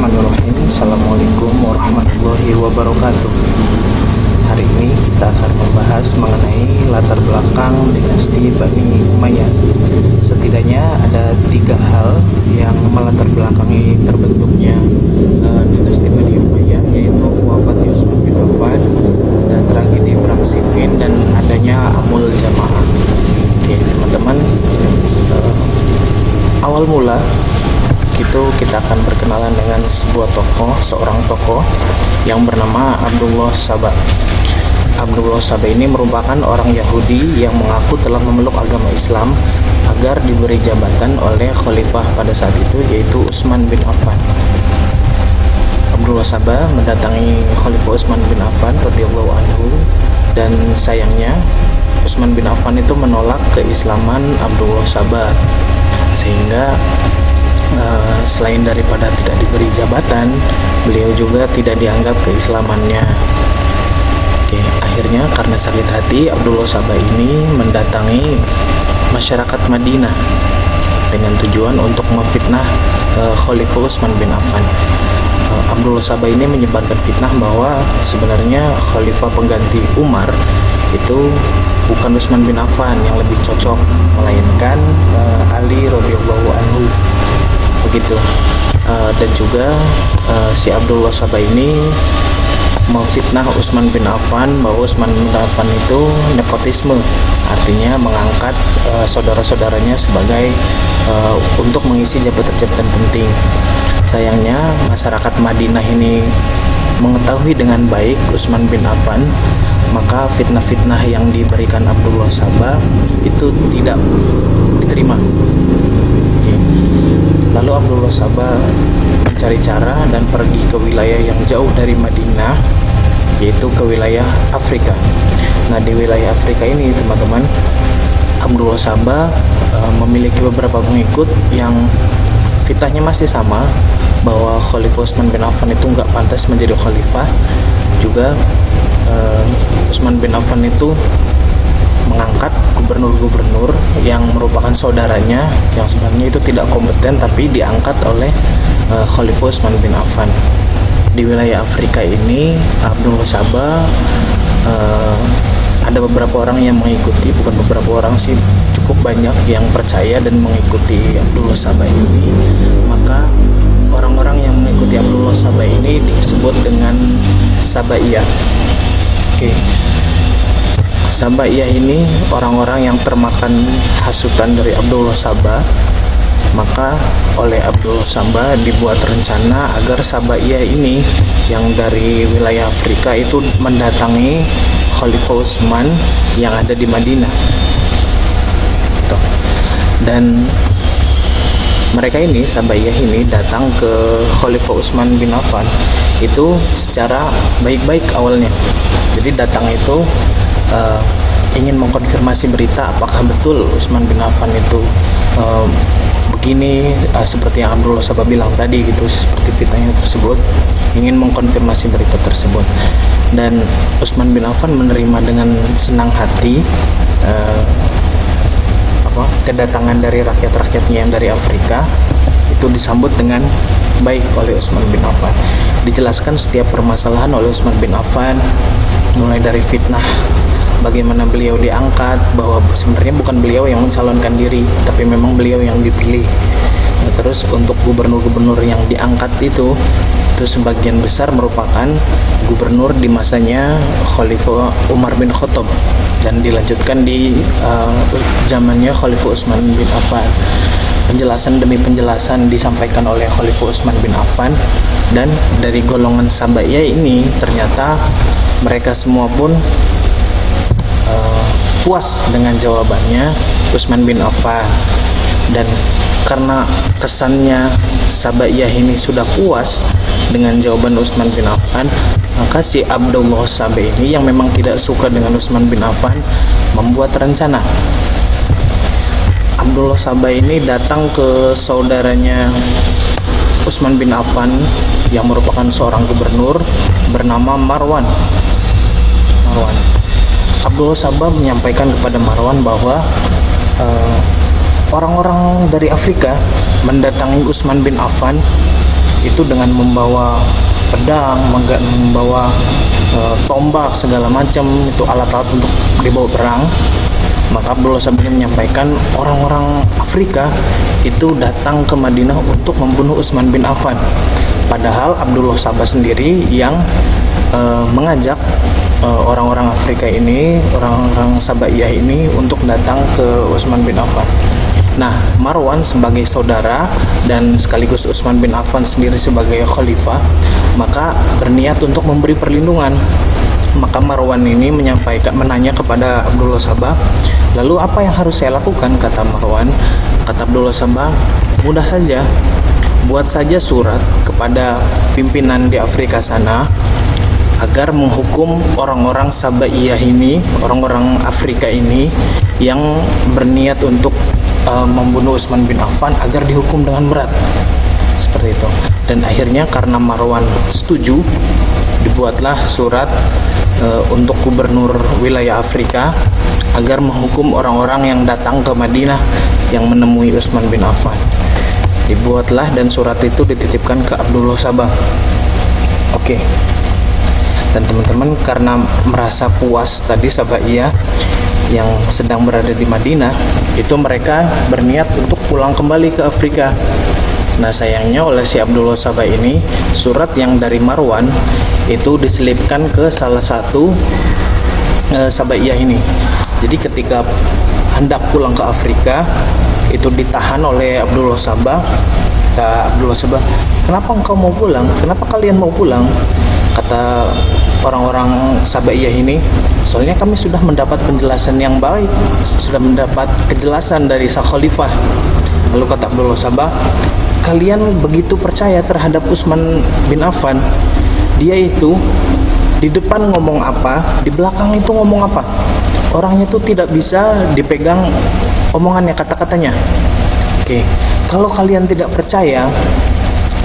Bismillahirrahmanirrahim. Assalamualaikum warahmatullahi wabarakatuh. Hari ini kita akan membahas mengenai latar belakang dinasti Bani Umayyah. Setidaknya ada 3 hal yang melatar belakangi terbentuknya dinasti Bani Umayyah, yaitu wafatnya Utsman bin Affan, dan tragedi Perang Siffin, dan adanya Amul Jamaah. Oke, teman-teman, awal mula itu kita akan berkenalan dengan seorang tokoh yang bernama Abdullah Saba. Abdullah Saba ini merupakan orang Yahudi yang mengaku telah memeluk agama Islam agar diberi jabatan oleh khalifah pada saat itu, yaitu Utsman bin Affan. Abdullah Saba mendatangi Khalifah Utsman bin Affan radhiyallahu anhu, dan sayangnya Utsman bin Affan itu menolak keislaman Abdullah Saba, sehingga selain daripada tidak diberi jabatan, beliau juga tidak dianggap keislamannya. Oke, akhirnya karena sakit hati, Abdullah Saba ini mendatangi masyarakat Madinah dengan tujuan untuk memfitnah Khalifah Utsman bin Affan. Abdullah Saba ini menyebarkan fitnah bahwa sebenarnya khalifah pengganti Umar itu bukan Utsman bin Affan yang lebih cocok, melainkan Ali radhiyallahu anhu. Begitu. Dan juga si Abdullah Saba ini memfitnah Utsman bin Affan bahwa Utsman bin Affan itu nepotisme, artinya mengangkat saudara-saudaranya sebagai untuk mengisi jabatan-jabatan penting. Sayangnya masyarakat Madinah ini mengetahui dengan baik Utsman bin Affan, maka fitnah-fitnah yang diberikan Abdullah Saba itu tidak diterima. Lalu Abdullah Saba mencari cara dan pergi ke wilayah yang jauh dari Madinah, yaitu ke wilayah Afrika. Nah, di wilayah Afrika ini, teman-teman, Abdullah Saba memiliki beberapa pengikut yang fitnahnya masih sama, bahwa Khalifah Utsman bin Affan itu nggak pantas menjadi khalifah. Juga Utsman bin Affan itu mengangkat gubernur-gubernur yang merupakan saudaranya, yang sebenarnya itu tidak kompeten, tapi diangkat oleh Khalifah Utsman bin Affan. Di wilayah Afrika ini, Abdullah Saba ada beberapa orang yang mengikuti, bukan beberapa orang sih, cukup banyak yang percaya dan mengikuti Abdullah Saba ini. Maka orang-orang yang mengikuti Abdullah Saba ini disebut dengan Sabaiyah. Oke. Sabaiyah ini orang-orang yang termakan hasutan dari Abdullah Saba. Maka oleh Abdullah Saba dibuat rencana agar Sabaiyah ini yang dari wilayah Afrika itu mendatangi Khalifah Utsman yang ada di Madinah. Dan mereka ini, Sabaiyah ini, datang ke Khalifah Utsman bin Affan itu secara baik-baik awalnya. Jadi datang itu ingin mengkonfirmasi berita apakah betul Utsman bin Affan itu begini, seperti yang Abdullah Saba bilang tadi gitu, seperti fitnahnya tersebut, ingin mengkonfirmasi berita tersebut. Dan Utsman bin Affan menerima dengan senang hati kedatangan dari rakyat-rakyatnya yang dari Afrika. Itu disambut dengan baik oleh Utsman bin Affan. Dijelaskan setiap permasalahan oleh Utsman bin Affan, mulai dari fitnah bagaimana beliau diangkat, bahwa sebenarnya bukan beliau yang mencalonkan diri, tapi memang beliau yang dipilih. Nah, terus untuk gubernur-gubernur yang diangkat itu sebagian besar merupakan gubernur di masanya Khalifah Umar bin Khattab, dan dilanjutkan di zamannya Khalifah Utsman bin Affan. Penjelasan demi penjelasan disampaikan oleh Khalifah Utsman bin Affan, dan dari golongan Sabaiyah ini ternyata mereka semua pun puas dengan jawabannya Utsman bin Affan. Dan karena kesannya Sabaiyah ini sudah puas dengan jawaban Utsman bin Affan, maka si Abdullah Saba ini yang memang tidak suka dengan Utsman bin Affan membuat rencana. Abdullah Saba ini datang ke saudaranya Utsman bin Affan yang merupakan seorang gubernur bernama Marwan. Abdullah Saba menyampaikan kepada Marwan bahwa orang-orang dari Afrika mendatangi Utsman bin Affan itu dengan membawa pedang, membawa tombak segala macam, itu alat-alat untuk dibawa perang. Maka Abdullah Sabah ini menyampaikan orang-orang Afrika itu datang ke Madinah untuk membunuh Utsman bin Affan. Padahal Abdullah Sabah sendiri yang mengajak orang-orang Afrika ini, orang-orang Sabaiyah ini untuk datang ke Utsman bin Affan. Nah, Marwan sebagai saudara dan sekaligus Utsman bin Affan sendiri sebagai khalifah, maka berniat untuk memberi perlindungan. Maka Marwan ini menanya kepada Abdullah Sabah, lalu apa yang harus saya lakukan? Kata Marwan. Kata Abdullah Sabah, mudah saja, buat saja surat kepada pimpinan di Afrika sana agar menghukum orang-orang Sabaiyah ini, orang-orang Afrika ini yang berniat untuk membunuh Utsman bin Affan agar dihukum dengan berat. Seperti itu. Dan akhirnya karena Marwan setuju, dibuatlah surat untuk gubernur wilayah Afrika agar menghukum orang-orang yang datang ke Madinah yang menemui Utsman bin Affan. Dibuatlah dan surat itu dititipkan ke Abdullah Sabah. Oke. Dan teman-teman karena merasa puas tadi Sabaiyah yang sedang berada di Madinah, itu mereka berniat untuk pulang kembali ke Afrika. Nah, sayangnya oleh si Abdullah Sabah ini, surat yang dari Marwan itu diselipkan ke salah satu Sabaiyah ini. Jadi ketika hendak pulang ke Afrika, itu ditahan oleh Abdullah Sabah. Kata Abdullah Sabah, kenapa engkau mau pulang? Kenapa kalian mau pulang? Kata orang-orang Sabaiyah ini, soalnya kami sudah mendapat penjelasan yang baik, sudah mendapat kejelasan dari sang khalifah. Lalu kata Abdullah Sabah, kalian begitu percaya terhadap Utsman bin Affan, dia itu di depan ngomong apa, di belakang itu ngomong apa. Orangnya itu tidak bisa dipegang omongannya, kata-katanya. Oke, kalau kalian tidak percaya,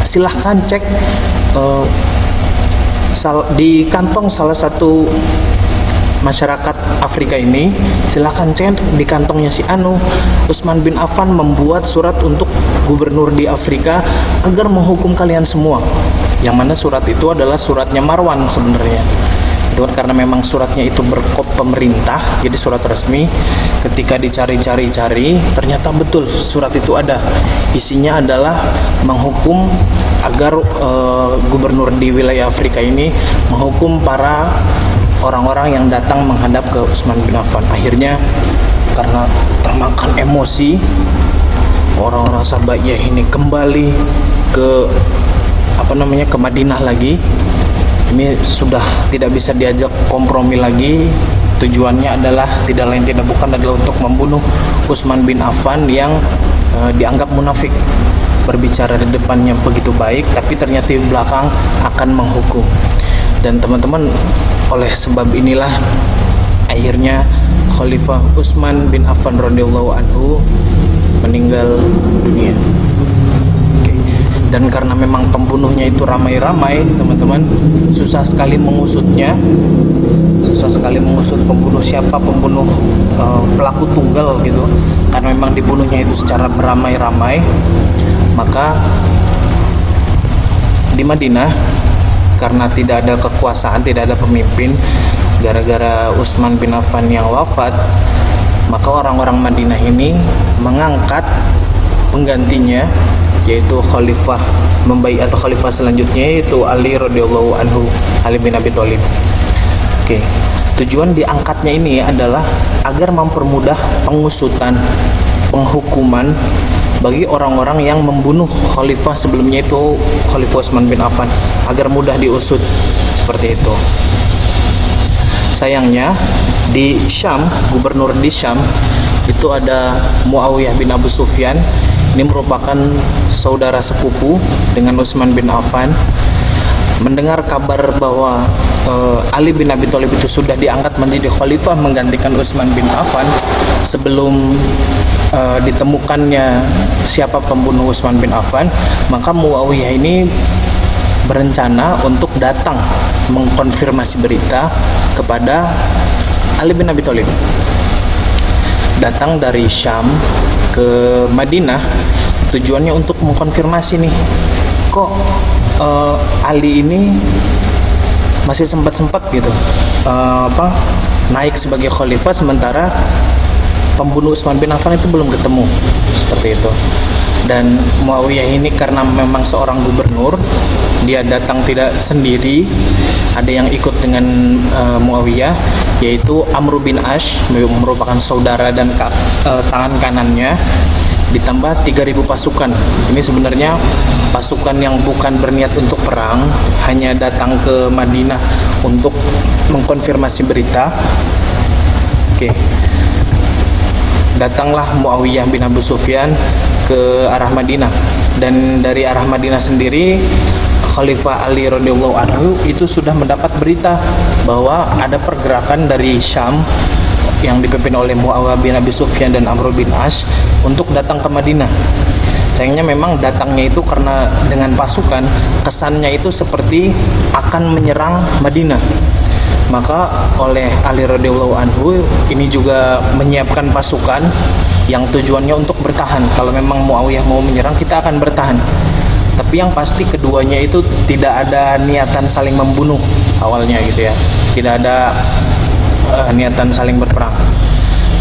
silahkan cek di kantong salah satu masyarakat Afrika ini, silahkan cek di kantongnya si Anu, Utsman bin Affan membuat surat untuk gubernur di Afrika agar menghukum kalian semua. Yang mana surat itu adalah suratnya Marwan sebenarnya. Itu karena memang suratnya itu berkop pemerintah, jadi surat resmi. Ketika dicari-cari, ternyata betul surat itu ada. Isinya adalah menghukum agar gubernur di wilayah Afrika ini menghukum para orang-orang yang datang menghadap ke Utsman bin Affan. Akhirnya karena termakan emosi, orang-orang Sabaiyah ini kembali ke ke Madinah lagi. Ini sudah tidak bisa diajak kompromi lagi. Tujuannya adalah tidak lain tidak bukan adalah untuk membunuh Utsman bin Affan yang dianggap munafik, berbicara di depannya begitu baik tapi ternyata di belakang akan menghukum. Dan teman-teman, oleh sebab inilah akhirnya Khalifah Utsman bin Affan radhiyallahu anhu meninggal dunia. Dan karena memang pembunuhnya itu ramai-ramai, teman-teman, susah sekali mengusutnya, susah sekali mengusut pembunuh siapa, pembunuh pelaku tunggal gitu, karena memang dibunuhnya itu secara beramai-ramai. Maka di Madinah karena tidak ada kekuasaan, tidak ada pemimpin, gara-gara Utsman bin Affan yang wafat, maka orang-orang Madinah ini mengangkat penggantinya, yaitu khalifah membaiat atau khalifah selanjutnya, yaitu Ali radhiyallahu anhu, Ali bin Abi Thalib. Oke. Tujuan diangkatnya ini adalah agar mempermudah pengusutan, penghukuman bagi orang-orang yang membunuh khalifah sebelumnya, itu Khalifah Utsman bin Affan, agar mudah diusut seperti itu. Sayangnya di Syam, gubernur di Syam itu ada Muawiyah bin Abu Sufyan. Ini merupakan saudara sepupu dengan Utsman bin Affan. Mendengar kabar bahwa Ali bin Abi Thalib itu sudah diangkat menjadi khalifah menggantikan Utsman bin Affan, sebelum ditemukannya siapa pembunuh Utsman bin Affan, maka Muawiyah ini berencana untuk datang mengkonfirmasi berita kepada Ali bin Abi Thalib. Datang dari Syam ke Madinah, tujuannya untuk mengkonfirmasi nih, kok Ali ini masih sempat gitu naik sebagai khalifah, sementara pembunuh Utsman bin Affan itu belum ketemu, seperti itu. Dan Muawiyah ini karena memang seorang gubernur, dia datang tidak sendiri, ada yang ikut dengan Muawiyah, yaitu Amr bin Ash, merupakan saudara dan tangan kanannya, ditambah 3.000 pasukan. Ini sebenarnya pasukan yang bukan berniat untuk perang, hanya datang ke Madinah untuk mengkonfirmasi berita. Oke. Datanglah Muawiyah bin Abu Sufyan ke arah Madinah, dan dari arah Madinah sendiri Khalifah Ali radhiyallahu anhu itu sudah mendapat berita bahwa ada pergerakan dari Syam yang dipimpin oleh Muawiyah bin Abi Sufyan dan Amr bin Ash untuk datang ke Madinah. Sayangnya memang datangnya itu karena dengan pasukan, kesannya itu seperti akan menyerang Madinah. Maka oleh Ali radhiyallahu anhu ini juga menyiapkan pasukan yang tujuannya untuk bertahan. Kalau memang Muawiyah mau menyerang, kita akan bertahan. Tapi yang pasti keduanya itu tidak ada niatan saling membunuh awalnya gitu ya. Tidak ada niatan saling berperang.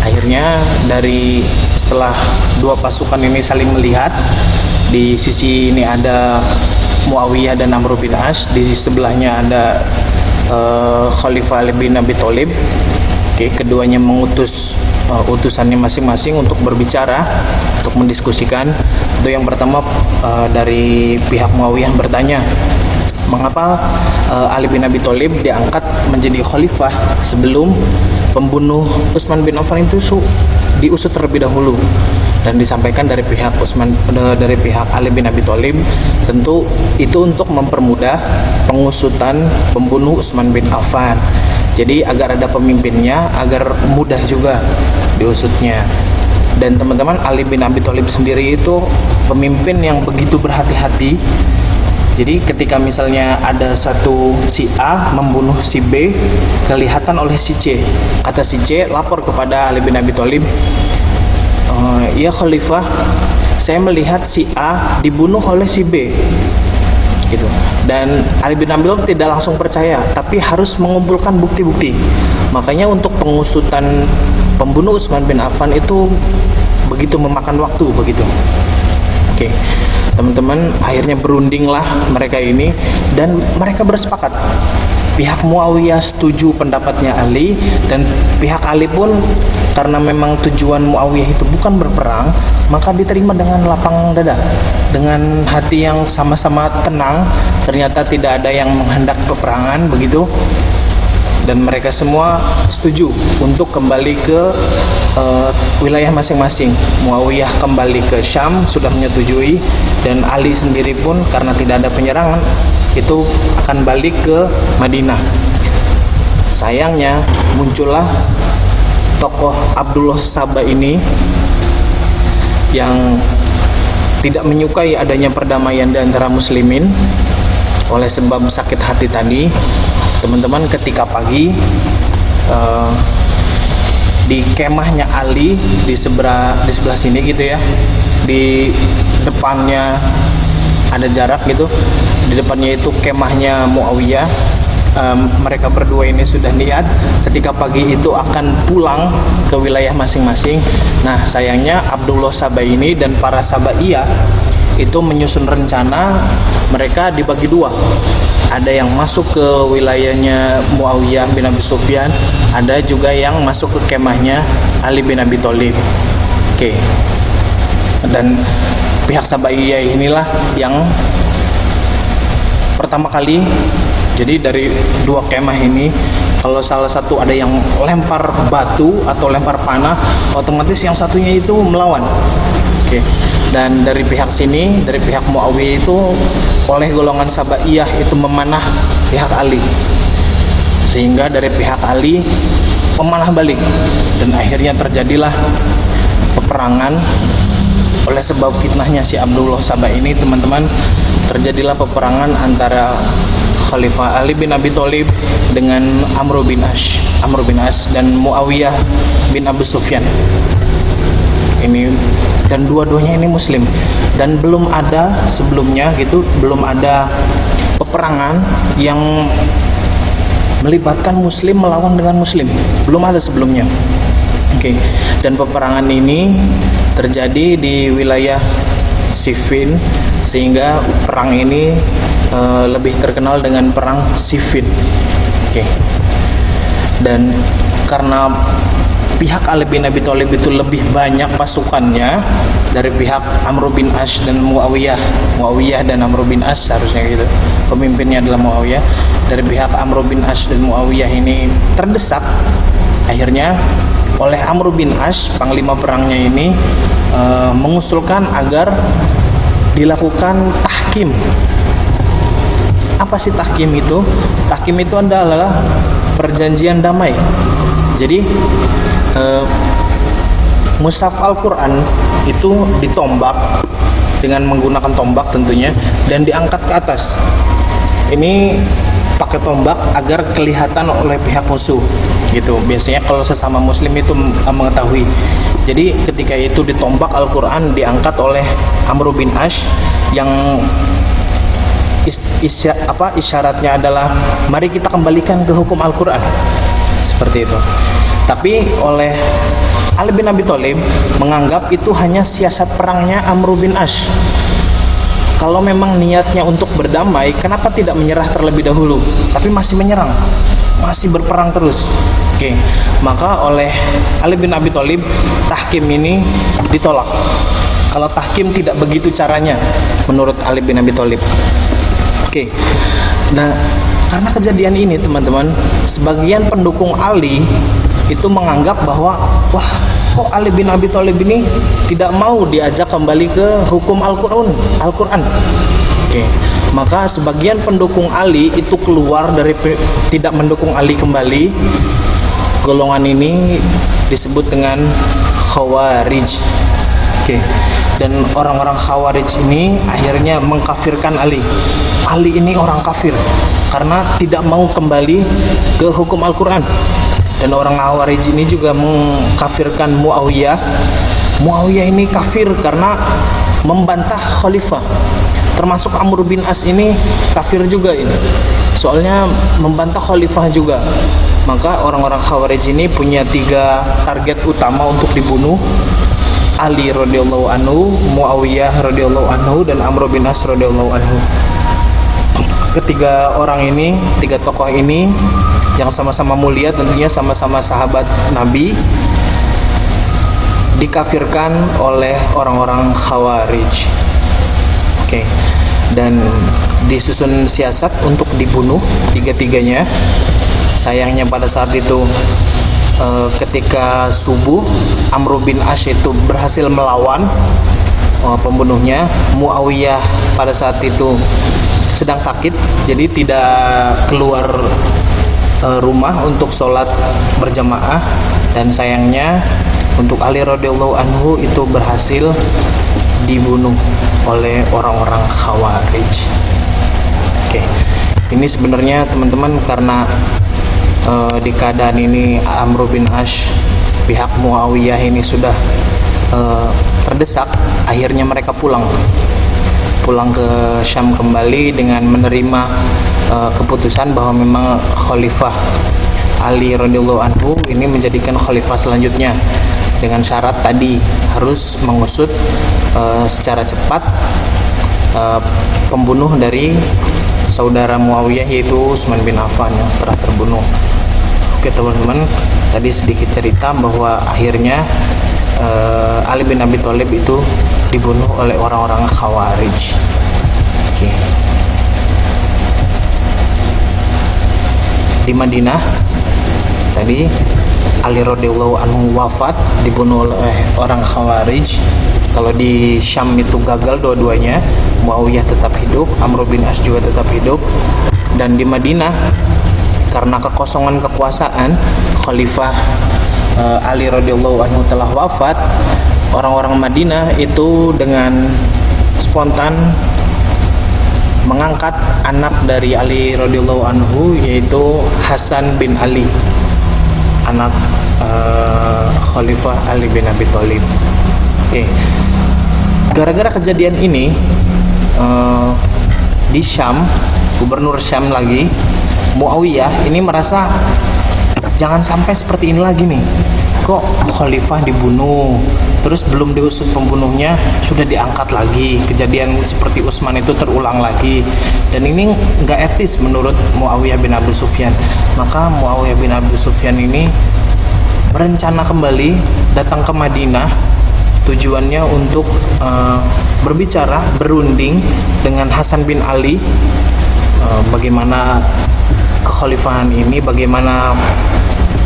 Akhirnya dari setelah dua pasukan ini saling melihat, di sisi ini ada Muawiyah dan Amr bin Ash, di sebelahnya ada Khalifah Ali bin Abi Thalib. Oke, keduanya mengutus utusannya masing-masing untuk berbicara, untuk mendiskusikan. Itu yang pertama, dari pihak Muawiyah bertanya, mengapa Ali bin Abi Thalib diangkat menjadi khalifah sebelum pembunuh Utsman bin Affan itu diusut terlebih dahulu. Dan disampaikan dari pihak Ali bin Abi Thalib, tentu itu untuk mempermudah pengusutan pembunuh Utsman bin Affan. Jadi agar ada pemimpinnya, agar mudah juga diusutnya. Dan teman-teman, Ali bin Abi Thalib sendiri itu pemimpin yang begitu berhati-hati. Jadi ketika misalnya ada si A membunuh si B, kelihatan oleh si C. Kata si C lapor kepada Ali bin Abi Thalib, ya Khalifah, saya melihat si A dibunuh oleh si B, gitu. Dan Ali bin Abi Thalib tidak langsung percaya, tapi harus mengumpulkan bukti-bukti. Makanya untuk pengusutan pembunuh Utsman bin Affan itu begitu memakan waktu, begitu. Oke, teman-teman, akhirnya berundinglah mereka ini, dan mereka bersepakat. Pihak Muawiyah setuju pendapatnya Ali, dan pihak Ali pun karena memang tujuan Muawiyah itu bukan berperang, maka diterima dengan lapang dada, dengan hati yang sama-sama tenang. Ternyata tidak ada yang menghendak peperangan, begitu. Dan mereka semua setuju untuk kembali ke wilayah masing-masing. Muawiyah kembali ke Syam, sudah menyetujui, dan Ali sendiri pun karena tidak ada penyerangan itu akan balik ke Madinah. Sayangnya muncullah tokoh Abdullah Sabah ini yang tidak menyukai adanya perdamaian di antara muslimin. Oleh sebab sakit hati tadi, teman-teman, ketika pagi di kemahnya Ali di sebelah sini gitu ya, di depannya ada jarak gitu, di depannya itu kemahnya Muawiyah. Mereka berdua ini sudah niat ketika pagi itu akan pulang ke wilayah masing-masing. Nah, sayangnya Abdullah Sabah ini dan para Sabaiyah itu menyusun rencana, mereka dibagi dua. Ada yang masuk ke wilayahnya Muawiyah bin Abi Sufyan, ada juga yang masuk ke kemahnya Ali bin Abi Thalib. Oke. Dan pihak Sabaiyah inilah yang pertama kali, jadi dari dua kemah ini, kalau salah satu ada yang lempar batu atau lempar panah, otomatis yang satunya itu melawan. Oke. Dan dari pihak sini, dari pihak Muawiyah itu, oleh golongan Sabaiyah itu memanah pihak Ali, sehingga dari pihak Ali memanah balik, dan akhirnya terjadilah peperangan. Oleh sebab fitnahnya si Abdullah Sabah ini, teman-teman, terjadilah peperangan antara Khalifah Ali bin Abi Thalib dengan Amr bin Ash dan Muawiyah bin Abu Sufyan. ini, dan dua-duanya ini muslim, dan belum ada sebelumnya gitu, belum ada peperangan yang melibatkan muslim melawan dengan muslim, belum ada sebelumnya. Dan peperangan ini terjadi di wilayah Siffin, sehingga perang ini lebih terkenal dengan perang Siffin. Dan karena pihak Ali bin Abi Thalib itu lebih banyak pasukannya dari pihak Amr bin As dan Muawiyah dan Amr bin As, harusnya gitu, pemimpinnya adalah Muawiyah. Dari pihak Amr bin As dan Muawiyah ini terdesak, akhirnya oleh Amr bin As, panglima perangnya ini, mengusulkan agar dilakukan tahkim. Apa sih tahkim itu? Tahkim itu adalah perjanjian damai. Jadi mushaf Al-Quran itu ditombak dengan menggunakan tombak tentunya, dan diangkat ke atas. Ini pakai tombak agar kelihatan oleh pihak musuh gitu. Biasanya kalau sesama muslim itu mengetahui. Jadi ketika itu ditombak Al-Quran, diangkat oleh Amr bin Ash, yang isyaratnya adalah mari kita kembalikan ke hukum Al-Quran, seperti itu. Tapi oleh Ali bin Abi Thalib menganggap itu hanya siasat perangnya Amr bin Ash. Kalau memang niatnya untuk berdamai, kenapa tidak menyerah terlebih dahulu, tapi masih menyerang, masih berperang terus. Maka oleh Ali bin Abi Thalib, tahkim ini ditolak. Kalau tahkim tidak begitu caranya menurut Ali bin Abi Thalib. Nah, karena kejadian ini teman-teman, sebagian pendukung Ali itu menganggap bahwa wah, kok Ali bin Abi Thalib ini tidak mau diajak kembali ke hukum Al-Quran. Maka sebagian pendukung Ali itu keluar dari, tidak mendukung Ali kembali. Golongan ini disebut dengan Khawarij. Dan orang-orang Khawarij ini akhirnya mengkafirkan Ali. Ali ini orang kafir karena tidak mau kembali ke hukum Al-Quran. Dan orang Khawarij ini juga mengkafirkan Muawiyah. Muawiyah ini kafir karena membantah khalifah. Termasuk Amr bin As ini kafir juga ini, soalnya membantah khalifah juga. Maka orang-orang Khawarij ini punya 3 target utama untuk dibunuh: Ali radhiyallahu anhu, Muawiyah radhiyallahu anhu, dan Amr bin As radhiyallahu anhu. Ketiga orang ini, 3 tokoh ini yang sama-sama mulia, tentunya sama-sama sahabat Nabi, dikafirkan oleh orang-orang Khawarij. Dan disusun siasat untuk dibunuh 3-tiganya. Sayangnya pada saat itu ketika subuh, Amr bin Ash itu berhasil melawan pembunuhnya. Muawiyah pada saat itu sedang sakit, jadi tidak keluar rumah untuk sholat berjamaah. Dan sayangnya untuk Ali radhiyallahu anhu itu berhasil dibunuh oleh orang-orang Khawarij. Ini sebenarnya teman-teman karena di keadaan ini Amr bin Ash, pihak Muawiyah ini sudah terdesak, akhirnya mereka pulang ke Syam kembali dengan menerima keputusan bahwa memang Khalifah Ali radhiyallahu anhu ini menjadikan khalifah selanjutnya, dengan syarat tadi harus mengusut secara cepat pembunuh dari saudara Muawiyah, yaitu Utsman bin Affan yang telah terbunuh. Teman-teman, tadi sedikit cerita bahwa akhirnya Ali bin Abi Thalib itu dibunuh oleh orang-orang Khawarij. Di Madinah tadi Ali radhiyallahu anhu wafat, dibunuh oleh orang Khawarij. Kalau di Syam itu gagal dua-duanya, Muawiyah tetap hidup, Amr bin As juga tetap hidup. Dan di Madinah karena kekosongan kekuasaan, Khalifah Ali radhiyallahu anhu telah wafat. Orang-orang Madinah itu dengan spontan mengangkat anak dari Ali radhiyallahu anhu, yaitu Hasan bin Ali, anak Khalifah Ali bin Abi Thalib. Oke. Gara-gara kejadian ini di Syam, gubernur Syam lagi, Muawiyah ini merasa jangan sampai seperti ini lagi nih. Kok khalifah dibunuh, terus belum diusut pembunuhnya sudah diangkat lagi, kejadian seperti Utsman itu terulang lagi, dan ini nggak etis menurut Muawiyah bin Abu Sufyan. Maka Muawiyah bin Abu Sufyan ini berencana kembali datang ke Madinah, tujuannya untuk berbicara, berunding dengan Hasan bin Ali, bagaimana kekhalifahan ini, bagaimana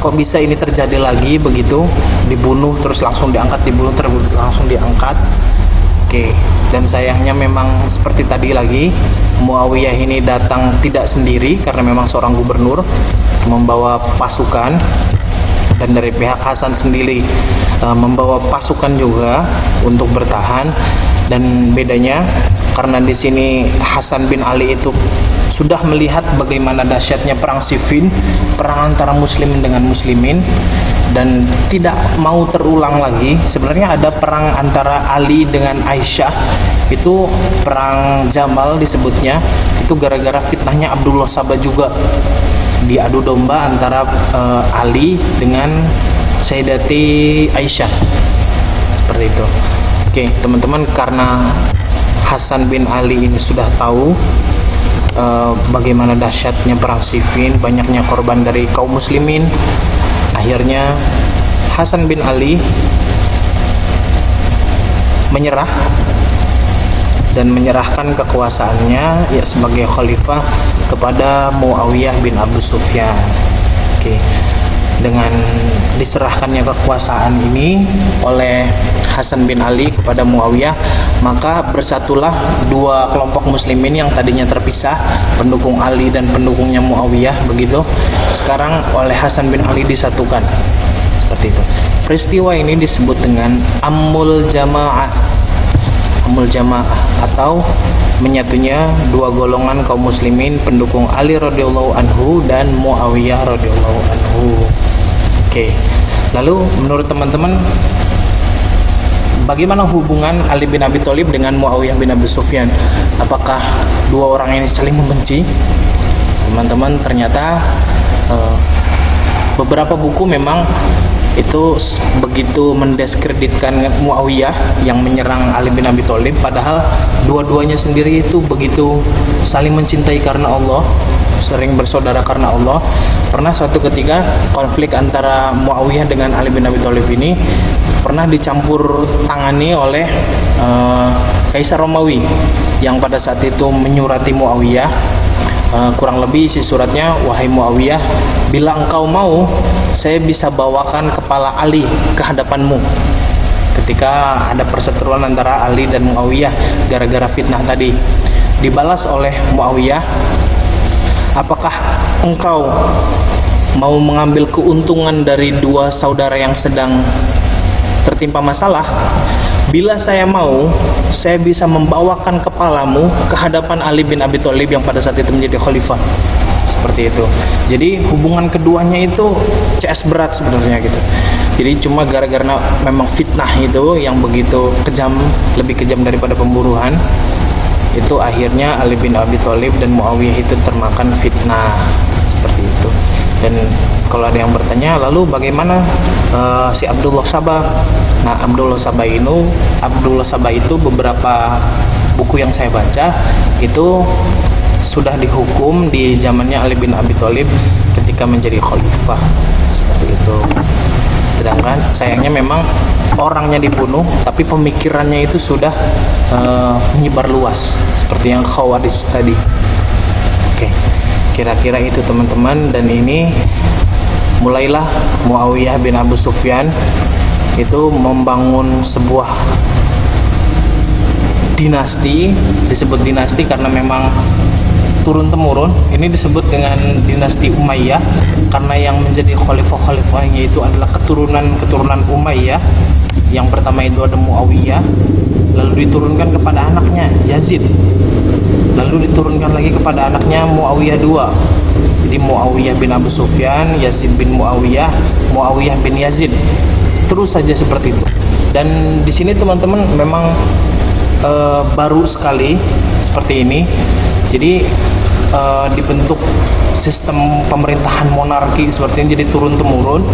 kok bisa ini terjadi lagi begitu, dibunuh terus langsung diangkat, dibunuh terus langsung diangkat. Oke, dan sayangnya memang seperti tadi lagi, Muawiyah ini datang tidak sendiri karena memang seorang gubernur membawa pasukan, dan dari pihak Hasan sendiri membawa pasukan juga untuk bertahan. Dan bedanya karena di sini Hasan bin Ali itu sudah melihat bagaimana dahsyatnya perang Siffin, perang antara muslimin dengan muslimin, dan tidak mau terulang lagi. Sebenarnya ada perang antara Ali dengan Aisyah, itu perang Jamal disebutnya, itu gara-gara fitnahnya Abdullah Sabah juga, diadu domba antara Ali dengan Sayyidati Aisyah, seperti itu. Oke, teman-teman, karena Hasan bin Ali ini sudah tahu bagaimana dahsyatnya perang Siffin, banyaknya korban dari kaum muslimin, akhirnya Hasan bin Ali menyerah dan menyerahkan kekuasaannya ya sebagai khalifah kepada Muawiyah bin Abu Sufyan. Oke. Dengan diserahkannya kekuasaan ini oleh Hasan bin Ali kepada Muawiyah, maka bersatulah dua kelompok muslimin yang tadinya terpisah, pendukung Ali dan pendukungnya Muawiyah begitu. Sekarang oleh Hasan bin Ali disatukan. Seperti itu. Peristiwa ini disebut dengan Ammul Jamaah. Ammul Jamaah atau menyatunya dua golongan kaum muslimin pendukung Ali radhiyallahu anhu dan Muawiyah radhiyallahu anhu. Oke. Lalu menurut teman-teman, bagaimana hubungan Ali bin Abi Thalib dengan Muawiyah bin Abi Sufyan? Apakah dua orang ini saling membenci? Teman-teman, ternyata beberapa buku memang itu begitu mendiskreditkan Muawiyah yang menyerang Ali bin Abi Thalib, padahal dua-duanya sendiri itu begitu saling mencintai karena Allah, sering bersaudara karena Allah. Pernah suatu ketika konflik antara Muawiyah dengan Ali bin Abi Thalib ini pernah dicampur tangani oleh Kaisar Romawi yang pada saat itu menyurati Muawiyah. Kurang lebih isi suratnya, wahai Muawiyah, bila engkau mau, saya bisa bawakan kepala Ali ke hadapanmu. Ketika ada perseteruan antara Ali dan Muawiyah gara-gara fitnah tadi, dibalas oleh Muawiyah, apakah engkau mau mengambil keuntungan dari dua saudara yang sedang tertimpa masalah? Bila saya mau, saya bisa membawakan kepalamu ke hadapan Ali bin Abi Thalib yang pada saat itu menjadi khalifah. Seperti itu. Jadi hubungan keduanya itu CS berat sebenarnya gitu. Jadi cuma gara-gara memang fitnah itu yang begitu kejam, lebih kejam daripada pemburuan, itu akhirnya Ali bin Abi Thalib dan Muawiyah itu termakan fitnah. Seperti itu. Dan kalau ada yang bertanya, lalu bagaimana si Abdullah Sabah? Nah, Abdullah Sabah itu beberapa buku yang saya baca itu sudah dihukum di zamannya Ali bin Abi Thalib ketika menjadi khalifah. Seperti itu. Sedangkan sayangnya memang orangnya dibunuh, tapi pemikirannya itu sudah menyebar luas seperti yang Khawarij tadi. Oke. Kira-kira itu teman-teman, dan ini mulailah Muawiyah bin Abu Sufyan itu membangun sebuah dinasti. Disebut dinasti karena memang turun-temurun. Ini disebut dengan dinasti Umayyah karena yang menjadi khalifah-khalifahnya itu adalah keturunan Umayyah. Yang pertama itu ada Muawiyah, lalu diturunkan kepada anaknya Yazid, lalu diturunkan lagi kepada anaknya Muawiyah II. Jadi Muawiyah bin Abu Sufyan, Yazid bin Muawiyah, Muawiyah bin Yazid. terus saja seperti itu. Dan di sini teman-teman memang baru sekali seperti ini. Jadi dibentuk sistem pemerintahan monarki seperti ini, jadi turun temurun.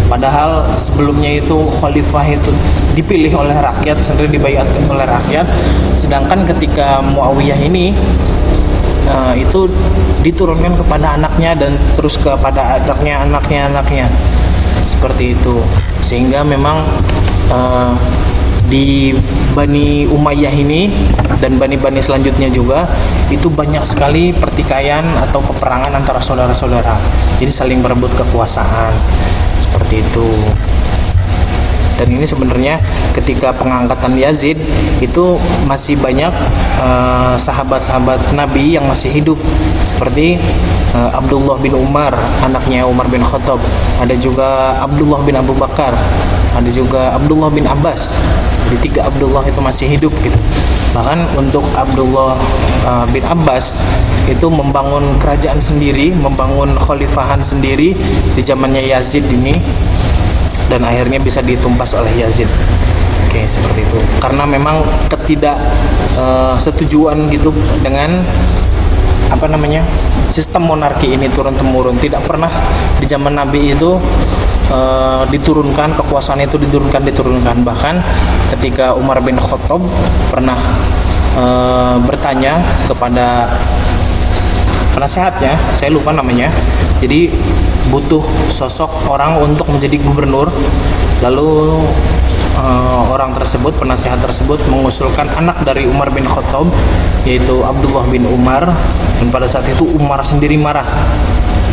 Padahal sebelumnya itu khalifah itu dipilih oleh rakyat, sendiri dibaiat oleh rakyat. Sedangkan ketika Muawiyah ini itu diturunkan kepada anaknya dan terus kepada anaknya seperti itu. Sehingga memang di Bani Umayyah ini dan bani-bani selanjutnya juga itu banyak sekali pertikaian atau peperangan antara saudara-saudara. Jadi saling berebut kekuasaan seperti itu. Dan ini sebenarnya ketika pengangkatan Yazid itu masih banyak sahabat-sahabat Nabi yang masih hidup, seperti Abdullah bin Umar, anaknya Umar bin Khattab, ada juga Abdullah bin Abu Bakar, ada juga Abdullah bin Abbas. Jadi 3 Abdullah itu masih hidup gitu. Bahkan untuk Abdullah bin Abbas itu membangun kerajaan sendiri, membangun khalifahan sendiri di zamannya Yazid ini, dan akhirnya bisa ditumpas oleh Yazid. Oke, seperti itu. Karena memang setujuan gitu dengan sistem monarki ini turun temurun. Tidak pernah di zaman Nabi itu diturunkan kekuasaan itu diturunkan. Bahkan ketika Umar bin Khattab pernah bertanya kepada penasehatnya, saya lupa namanya, jadi butuh sosok orang untuk menjadi gubernur. Lalu penasehat tersebut mengusulkan anak dari Umar bin Khattab, yaitu Abdullah bin Umar. Dan pada saat itu Umar sendiri marah.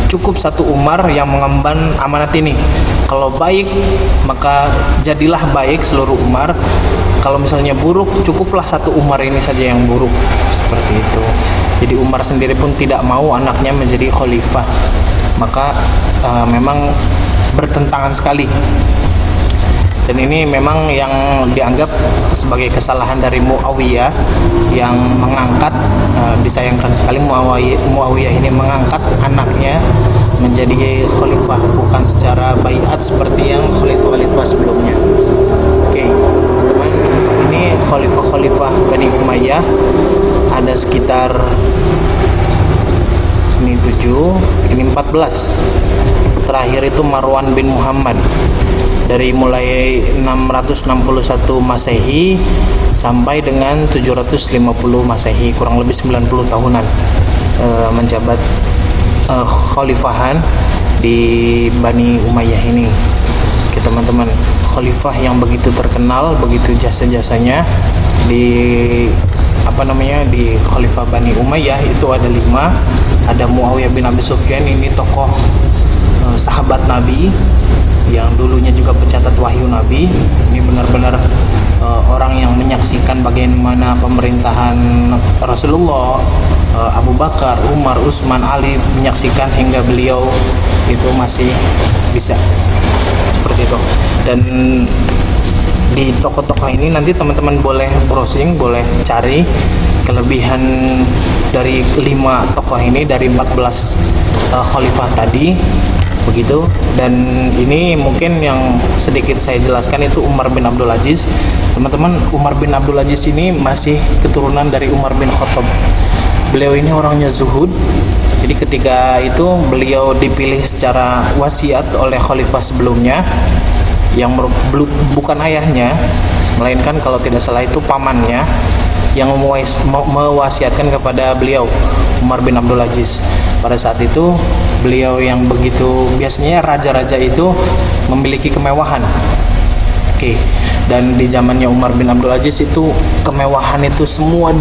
Cukup satu Umar yang mengemban amanat ini. Kalau baik maka jadilah baik seluruh Umar. Kalau misalnya buruk, cukuplah satu Umar ini saja yang buruk. Seperti itu. Jadi Umar sendiri pun tidak mau anaknya menjadi khalifah. Maka memang bertentangan sekali. Dan ini memang yang dianggap sebagai kesalahan dari Muawiyah yang mengangkat, disayangkan sekali Muawiyah ini mengangkat anaknya menjadi khalifah, bukan secara baiat seperti yang khalifah-khalifah sebelumnya. Oke, teman-teman, ini khalifah-khalifah Bani Umayyah ada sekitar sini 7, ini 14. Terakhir itu Marwan bin Muhammad. Dari mulai 661 Masehi sampai dengan 750 Masehi, kurang lebih 90 tahunan menjabat khalifahan di Bani Umayyah ini. Oke, teman-teman, khalifah yang begitu terkenal, begitu jasa-jasanya di di khalifah Bani Umayyah itu ada 5. Ada Muawiyah bin Abi Sufyan, ini tokoh sahabat Nabi yang dulunya juga pencatat wahyu Nabi. Ini benar-benar orang yang menyaksikan bagaimana pemerintahan Rasulullah, Abu Bakar, Umar, Utsman, Ali, menyaksikan hingga beliau itu masih bisa seperti itu. Dan di tokoh-tokoh ini nanti teman-teman boleh browsing, boleh cari kelebihan dari 5 tokoh ini dari 14 khalifah tadi. Begitu. Dan ini mungkin yang sedikit saya jelaskan itu Umar bin Abdul Aziz. Teman-teman, Umar bin Abdul Aziz ini masih keturunan dari Umar bin Khattab. Beliau ini orangnya zuhud. Jadi ketika itu beliau dipilih secara wasiat oleh khalifah sebelumnya yang bukan ayahnya, melainkan kalau tidak salah itu pamannya yang mewasiatkan kepada beliau, Umar bin Abdul Aziz. Pada saat itu beliau yang begitu, biasanya raja-raja itu memiliki kemewahan. Oke. Dan di zamannya Umar bin Abdul Aziz itu kemewahan itu semua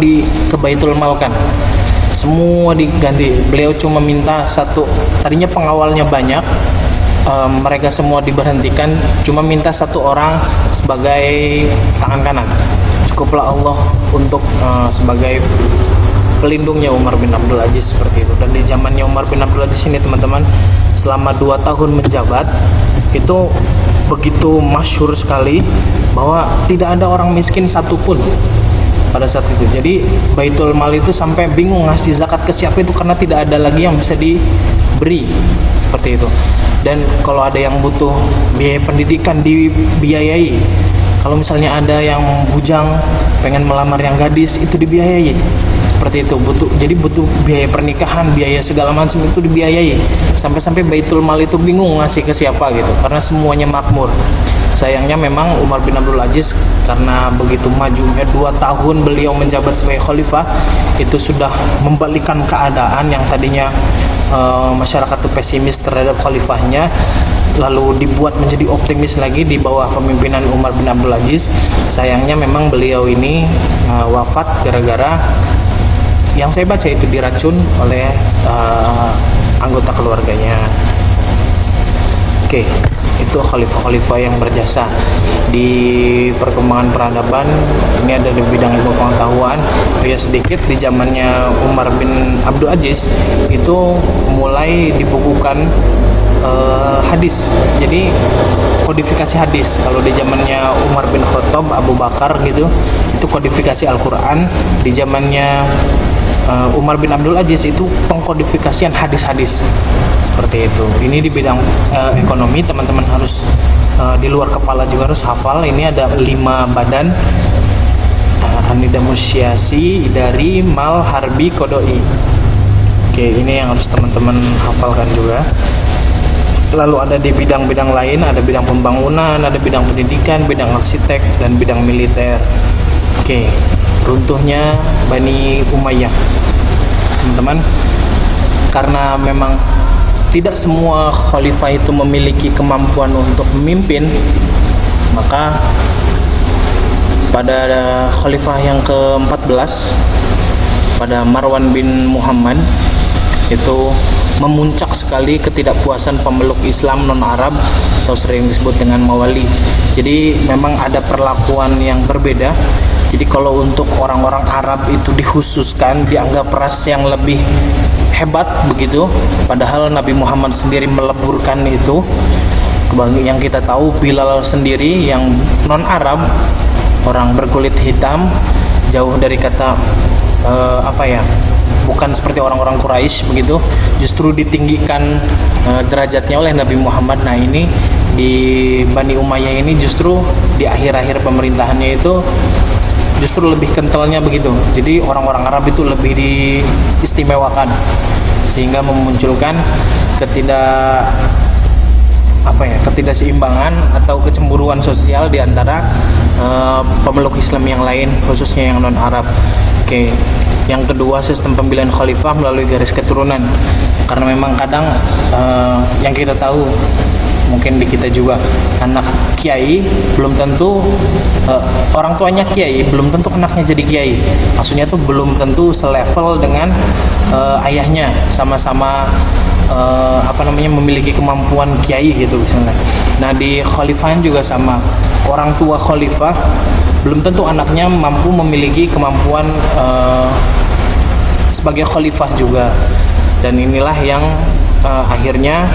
ke Baitul Mal kan. Semua diganti. Beliau cuma minta satu, tadinya pengawalnya banyak, mereka semua diberhentikan, cuma minta satu orang sebagai tangan kanan. Cukuplah Allah untuk sebagai pelindungnya Umar bin Abdul Aziz, seperti itu. Dan di zamannya Umar bin Abdul Aziz ini teman-teman, selama 2 tahun menjabat itu begitu masyhur sekali bahwa tidak ada orang miskin satupun pada saat itu. Jadi Baitul Mal itu sampai bingung ngasih zakat ke siapa itu karena tidak ada lagi yang bisa diberi, seperti itu. Dan kalau ada yang butuh biaya pendidikan dibiayai. Kalau misalnya ada yang bujang pengen melamar yang gadis, itu dibiayai. Seperti itu, butuh biaya pernikahan, biaya segala macam itu dibiayai. Sampai-sampai Baitul Mal itu bingung ngasih ke siapa gitu, karena semuanya makmur. Sayangnya memang Umar bin Abdul Aziz karena begitu majunya 2 tahun beliau menjabat sebagai khalifah, itu sudah membalikkan keadaan yang tadinya masyarakat itu pesimis terhadap khalifahnya, lalu dibuat menjadi optimis lagi di bawah kepemimpinan Umar bin Abdul Aziz. Sayangnya memang beliau ini wafat gara-gara yang saya baca itu diracun oleh anggota keluarganya. Oke, itu khalifah-khalifah yang berjasa di perkembangan peradaban. Ini ada di bidang ilmu pengetahuan. Ya, sedikit di zamannya Umar bin Abdul Aziz itu mulai dibukukan hadis. Jadi kodifikasi hadis. Kalau di zamannya Umar bin Khattab, Abu Bakar gitu, itu kodifikasi Al-Qur'an. Di zamannya Umar bin Abdul Aziz itu pengkodifikasian hadis-hadis. Seperti itu. Ini di bidang ekonomi, teman-teman harus di luar kepala juga harus hafal. Ini ada 5 badan. Anida Musyasi, Idari, Mal, Harbi, Kodoi. Oke, ini yang harus teman-teman hafalkan juga. Lalu ada di bidang-bidang lain, ada bidang pembangunan, ada bidang pendidikan, bidang arsitek, dan bidang militer. Oke, runtuhnya Bani Umayyah, teman-teman, karena memang tidak semua khalifah itu memiliki kemampuan untuk memimpin, maka pada khalifah yang ke-14, pada Marwan bin Muhammad, itu memuncak sekali ketidakpuasan pemeluk Islam non-Arab atau sering disebut dengan mawali. Jadi memang ada perlakuan yang berbeda. Jadi kalau untuk orang-orang Arab itu dikhususkan, dianggap ras yang lebih hebat begitu, padahal Nabi Muhammad sendiri meleburkan itu. Yang kita tahu, Bilal sendiri yang non-Arab, orang berkulit hitam, jauh dari kata bukan seperti orang-orang Quraisy begitu, justru ditinggikan derajatnya oleh Nabi Muhammad. Nah, ini di Bani Umayyah ini justru di akhir-akhir pemerintahannya itu justru lebih kentalnya begitu. Jadi orang-orang Arab itu lebih diistimewakan, sehingga memunculkan ketidakseimbangan atau kecemburuan sosial di antara pemeluk Islam yang lain, khususnya yang non-Arab. Oke. Yang kedua, sistem pemilihan khalifah melalui garis keturunan. Karena memang kadang yang kita tahu, mungkin di kita juga, anak kiai belum tentu orang tuanya kiai, belum tentu anaknya jadi kiai. Maksudnya tuh belum tentu selevel dengan ayahnya, sama-sama memiliki kemampuan kiai gitu misalnya. Nah, di khalifahan juga sama. Orang tua khalifah belum tentu anaknya mampu memiliki kemampuan sebagai khalifah juga. Dan inilah yang akhirnya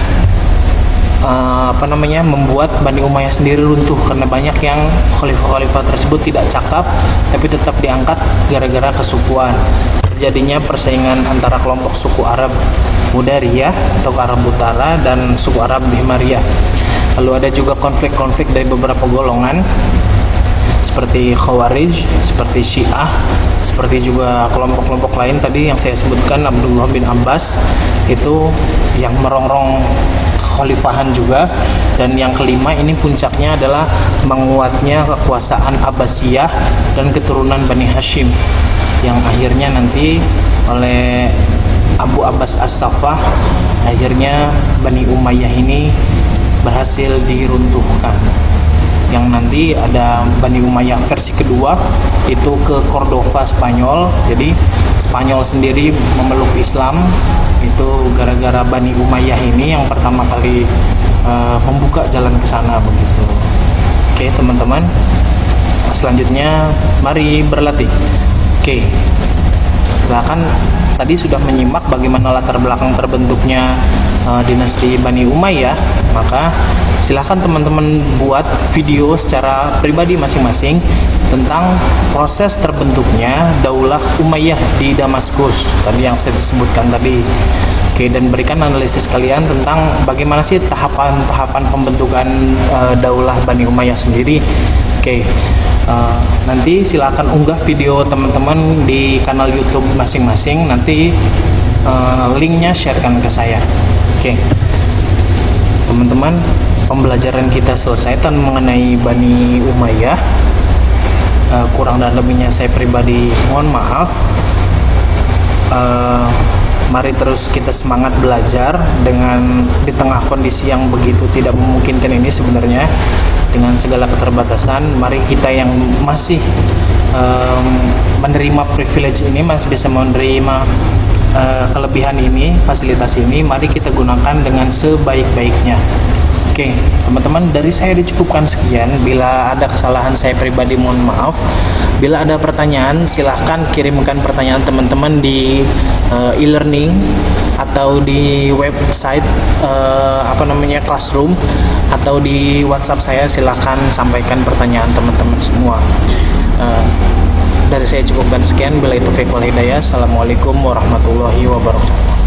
membuat Bani Umayyah sendiri runtuh, karena banyak yang khalifah-khalifah tersebut tidak cakap tapi tetap diangkat gara-gara kesukuan. Terjadinya persaingan antara kelompok suku Arab Mudariyah atau Arab Utara dan suku Arab Bihmariyah. Lalu ada juga konflik-konflik dari beberapa golongan seperti Khawarij, seperti Syiah, seperti juga kelompok-kelompok lain tadi yang saya sebutkan, Abdullah bin Abbas itu yang merongrong khalifahan juga. Dan yang kelima, ini puncaknya adalah menguatnya kekuasaan Abbasiyah dan keturunan Bani Hashim, yang akhirnya nanti oleh Abu Abbas As-Saffah, akhirnya Bani Umayyah ini berhasil diruntuhkan. Yang nanti ada Bani Umayyah versi kedua, itu ke Cordova, Spanyol. Jadi Spanyol sendiri memeluk Islam itu gara-gara Bani Umayyah ini yang pertama kali membuka jalan ke sana begitu. Oke, teman-teman, selanjutnya mari berlatih. Oke, silakan. Tadi sudah menyimak bagaimana latar belakang terbentuknya dinasti Bani Umayyah, maka silahkan teman-teman buat video secara pribadi masing-masing tentang proses terbentuknya Daulah Umayyah di Damaskus tadi yang saya sebutkan tadi. Oke, dan berikan analisis kalian tentang bagaimana sih tahapan-tahapan pembentukan Daulah Bani Umayyah sendiri. Oke, nanti silakan unggah video teman-teman di kanal YouTube masing-masing. Nanti linknya sharekan ke saya. Oke, teman-teman, pembelajaran kita selesai tentang mengenai Bani Umayyah. Kurang dan lebihnya saya pribadi mohon maaf. Mari terus kita semangat belajar dengan di tengah kondisi yang begitu tidak memungkinkan ini sebenarnya, dengan segala keterbatasan. Mari kita yang masih menerima privilege ini, masih bisa menerima kelebihan ini, fasilitas ini, mari kita gunakan dengan sebaik-baiknya. Oke, teman-teman, dari saya dicukupkan sekian. Bila ada kesalahan saya pribadi mohon maaf. Bila ada pertanyaan, silahkan kirimkan pertanyaan teman-teman di e-learning atau di website Classroom, atau di WhatsApp saya. Silahkan sampaikan pertanyaan teman-teman semua. Dari saya cukupkan sekian. Bila itu taufiq wal hidayah. Assalamualaikum warahmatullahi wabarakatuh.